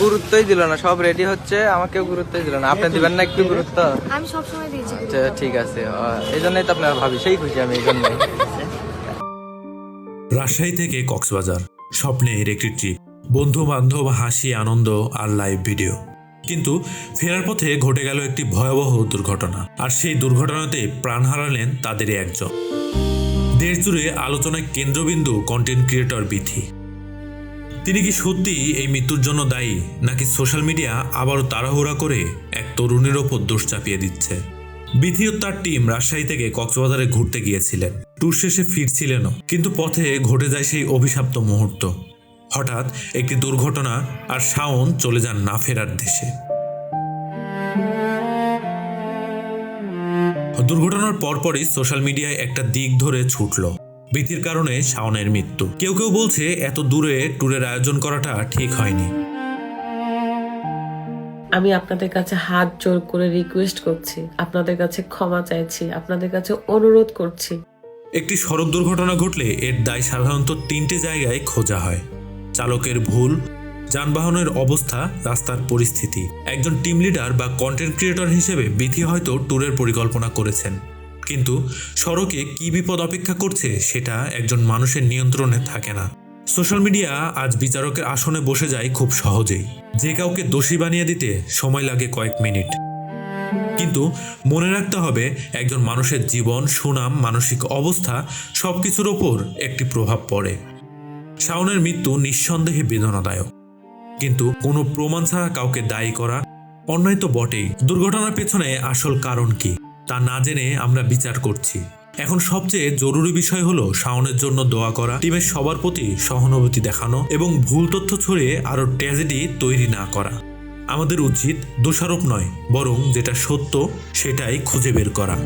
গুরুত্বই দিল না, সব রেডি হচ্ছে, আমাকেও গুরুত্বই দিল না। আপনি দিবেন না একটু গুরুত্ব? আমি সবসময় দিয়েছি। আচ্ছা ঠিক আছে, এই জন্যই তো আপনার ভাবি সেই খুশি আমি, এই জন্যই। রাজশাহী থেকে কক্সবাজার, স্বপ্নের একটি ট্রিপ, বন্ধু বান্ধব, হাসি, আনন্দ আর লাইভ ভিডিও। কিন্তু ফেরার পথে ঘটে গেল একটি ভয়াবহ দুর্ঘটনা, আর সেই দুর্ঘটনাতে প্রাণ হারালেন তাদেরই একজন। দেশ জুড়ে আলোচনায় কেন্দ্রবিন্দু কন্টেন্ট ক্রিয়েটর বিথি। তিনি কি সত্যি এই মৃত্যুর জন্য দায়ী, নাকি সোশ্যাল মিডিয়া আবারও তাড়াহুড়া করে এক তরুণীর ওপর দোষ চাপিয়ে দিচ্ছে? বিথি ও তার টিম রাজশাহী থেকে কক্সবাজারে ঘুরতে গিয়েছিলেন, ট্যুর শেষে ফিরছিলেনও, কিন্তু পথে ঘটে যায় সেই অভিশপ্ত মুহূর্ত। হঠাৎ একটি দুর্ঘটনা, আর শাওন চলে যান না ফেরার দেশে। দুর্ঘটনার পরপরই সোশ্যাল মিডিয়ায় একটা দিক ধরে ছুটল, বিথির কারণে শাওনের মৃত্যু। কেউ কেউ বলছে এত দূরে ট্যুরের আয়োজন করাটা ঠিক হয়নি। আমি আপনাদের কাছে হাত জোর করে রিকোয়েস্ট করছি, আপনাদের কাছে ক্ষমা চাইছি, আপনাদের কাছে অনুরোধ করছি। একটি সড়ক দুর্ঘটনা ঘটলে এর দায় সাধারণত 3টে জায়গায় খোঁজা হয়: চালকের ভুল, যানবাহনের অবস্থা, রাস্তার পরিস্থিতি। একজন টিম লিডার বা কন্টেন্ট ক্রিয়েটর হিসেবে বিথি হয়তো ট্যুরের পরিকল্পনা করেছেন, কিন্তু সড়কে কি বিপদ অপেক্ষা করছে সেটা একজন মানুষের নিয়ন্ত্রণে থাকে না। সোশ্যাল মিডিয়া আজ বিচারকের আসনে বসে যায় খুব সহজেই। যে কাউকে দোষী বানিয়ে দিতে সময় লাগে কয়েক মিনিট, কিন্তু মনে রাখতে হবে একজন মানুষের জীবন, সুনাম, মানসিক অবস্থা সবকিছুর ওপর একটি প্রভাব পড়ে। শাওনের মৃত্যু নিঃসন্দেহে বেদনাদায়ক, কিন্তু কোনো প্রমাণ ছাড়া কাউকে দায়ী করা অন্যায় তো বটেই। দুর্ঘটনার পেছনে আসল কারণ কি তা না জেনে আমরা বিচার করছি। এখন সবচেয়ে জরুরি বিষয় হলো শাওনের জন্য দোয়া করা, টিমের সবার প্রতি সহানুভূতি দেখানো এবং ভুল তথ্য ছড়িয়ে আরো ট্র্যাজেডি তৈরি না করা। আমাদের উচিত দোষারোপ নয়, বরং যেটা সত্য সেটাই খুঁজে বের করা।